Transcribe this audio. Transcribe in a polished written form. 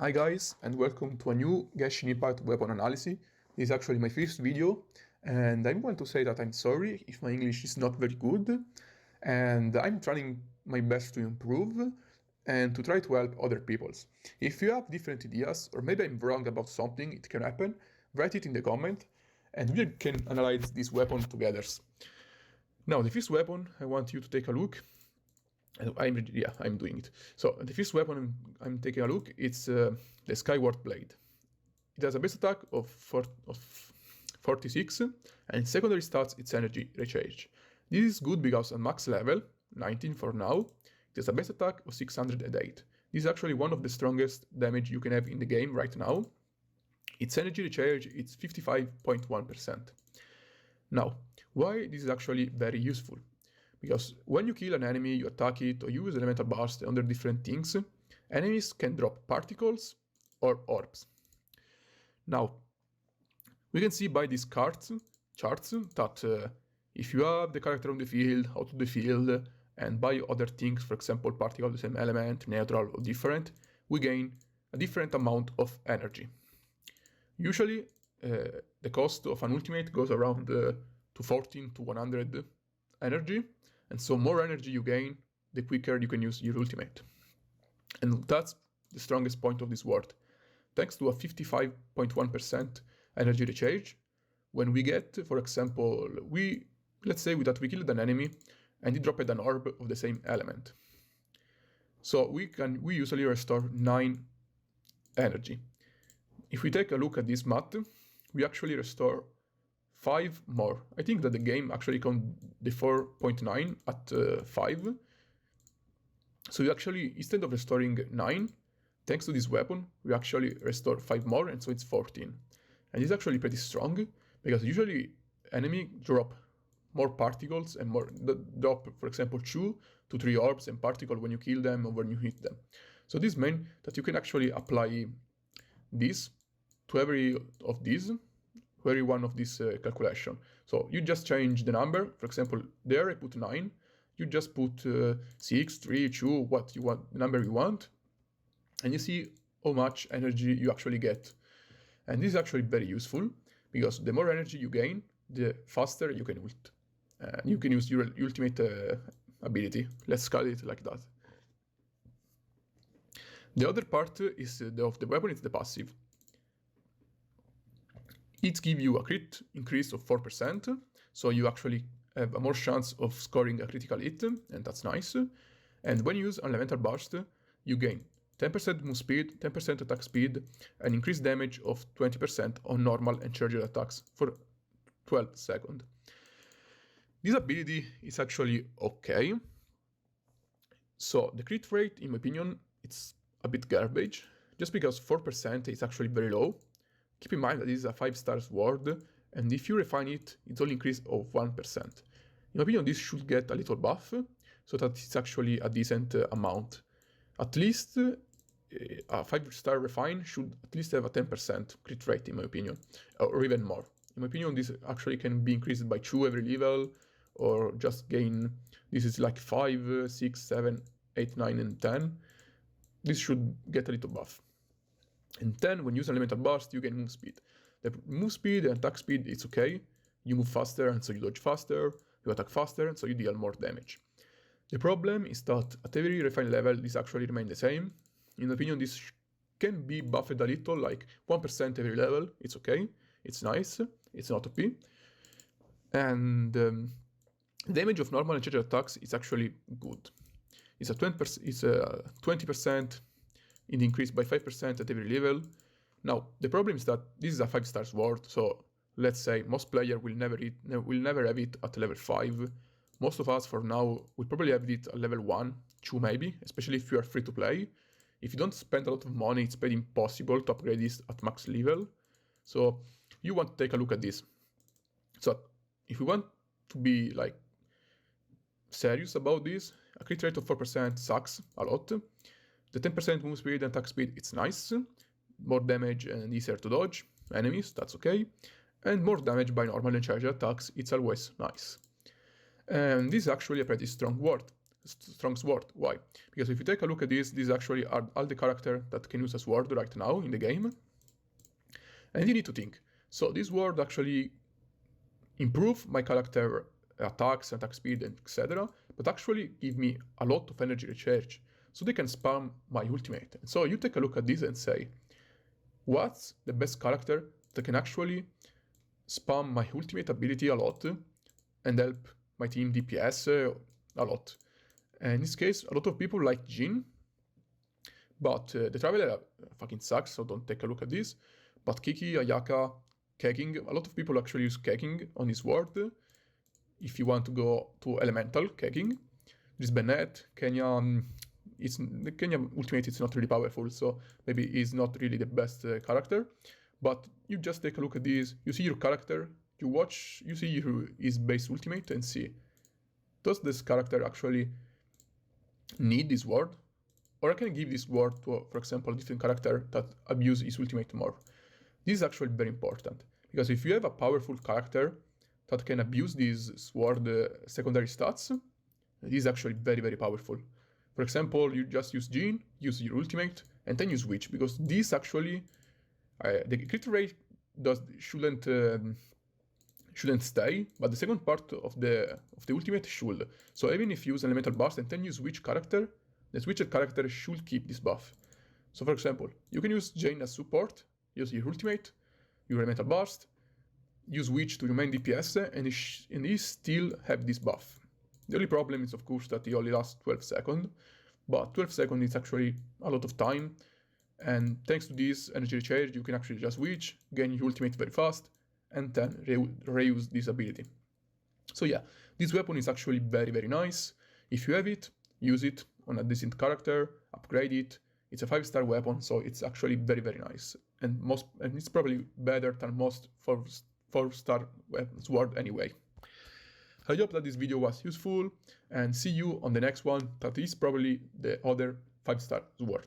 Hi guys, and welcome to a new Genshin Impact weapon analysis. This is actually my first video, and I'm going to say that I'm sorry if my English is not very good, and I'm trying my best to improve and to try to help other peoples. If you have different ideas, or maybe I'm wrong about something, it can happen, write it in the comment, and we can analyze this weapon together. Now, the first weapon, I want you to take a look. I'm doing it. So the first weapon I'm taking a look, it's the Skyward Blade. It has a base attack of 46, and secondary stats its energy recharge. This is good because at max level, 19 for now, it has a base attack of 608. This is actually one of the strongest damage you can have in the game right now. Its energy recharge is 55.1%. Now, why this is actually very useful? Because when you kill an enemy, you attack it, or use elemental burst under different things, enemies can drop particles or orbs. Now, we can see by these charts that if you have the character on the field, out of the field, and by other things, for example, particle of the same element, neutral or different, we gain a different amount of energy. Usually, the cost of an ultimate goes around to 14 to 100 energy, and so more energy you gain, the quicker you can use your ultimate. And that's the strongest point of this word. Thanks to a 55.1% energy recharge, when we get, for example, let's say that we killed an enemy and it dropped an orb of the same element. So we usually restore 9 energy. If we take a look at this math, we actually restore 5 more. I think that the game actually counts the 4.9 at 5. So you actually, instead of restoring 9, thanks to this weapon, we actually restore 5 more, and so it's 14. And this is actually pretty strong, because usually enemy drop more particles and drop, for example, 2 to 3 orbs and particles when you kill them or when you hit them. So this means that you can actually apply this to every one of these calculation. So you just change the number. For example, there I put 9. You just put 6, 3, 2, what you want, the number you want, and you see how much energy you actually get. And this is actually very useful, because the more energy you gain, the faster you can ult. You can use your ultimate ability. Let's call it like that. The other part is of the weapon is the passive. It gives you a crit increase of 4%, so you actually have a more chance of scoring a critical hit, and that's nice. And when you use elemental burst, you gain 10% move speed, 10% attack speed, and increased damage of 20% on normal and charged attacks for 12 seconds. This ability is actually okay. So the crit rate, in my opinion, it's a bit garbage, just because 4% is actually very low. Keep in mind that this is a 5-star sword, and if you refine it, it's only increase of 1%. In my opinion, this should get a little buff, so that it's actually a decent amount. At least a 5-star refine should at least have a 10% crit rate, in my opinion, or even more. In my opinion, this actually can be increased by 2 every level, or just gain, this is like 5, 6, 7, 8, 9, and 10. This should get a little buff. And then, when you use elemental burst, you gain move speed. The move speed and attack speed, it's okay. You move faster, and so you dodge faster. You attack faster, and so you deal more damage. The problem is that at every refined level, this actually remains the same. In my opinion, this can be buffed a little, like 1% every level. It's okay. It's nice. It's not OP. And damage of normal and charged attacks is actually good. It's a 20%. It increased by 5% at every level. Now, the problem is that this is a 5-star sword, so let's say most players will never have it at level 5. Most of us, for now, will probably have it at level 1, 2 maybe, especially if you are free to play. If you don't spend a lot of money, it's pretty impossible to upgrade this at max level. So you want to take a look at this. So if you want to be like serious about this, a crit rate of 4% sucks a lot. The 10% move speed and attack speed, it's nice. More damage and easier to dodge enemies, that's okay. And more damage by normal and charged attacks, it's always nice. And this is actually a pretty strong word. strong sword. Why? Because if you take a look at this, these actually are all the characters that can use a sword right now in the game. And you need to think. So this sword actually improve my character attacks, attack speed, etc. But actually give me a lot of energy recharge. So they can spam my ultimate. And so you take a look at this and say, what's the best character that can actually spam my ultimate ability a lot and help my team DPS a lot? And in this case, a lot of people like Jhin, but the Traveler fucking sucks, so don't take a look at this. But Kiki, Ayaka, Keking, a lot of people actually use Keking on his ward. If you want to go to Elemental Keking, there's Bennett, Kenya. The Kenya ultimate is not really powerful, so maybe he's not really the best character. But you just take a look at this, you see your character, you see his base ultimate and see, does this character actually need this ward? Or I can give this ward to, for example, a different character that abuses his ultimate more. This is actually very important, because if you have a powerful character that can abuse these sword secondary stats, this is actually very, very powerful. For example, you just use Jhin, use your ultimate, and then you switch, because this actually, the crit rate shouldn't stay, but the second part of the ultimate should. So even if you use elemental burst and then you switch character, the switched character should keep this buff. So for example, you can use Jhin as support, use your ultimate, your elemental burst, you switch to your main DPS, and he still have this buff. The only problem is of course that he only lasts 12 seconds, but 12 seconds is actually a lot of time, and thanks to this energy recharge you can actually just switch, gain your ultimate very fast, and then reuse this ability. So yeah, this weapon is actually very, very nice. If you have it, use it on a decent character, upgrade it. It's a 5-star weapon, so it's actually very, very nice. And it's probably better than most 4-star sword anyway. I hope that this video was useful, and see you on the next one that is probably the other 5-star sword.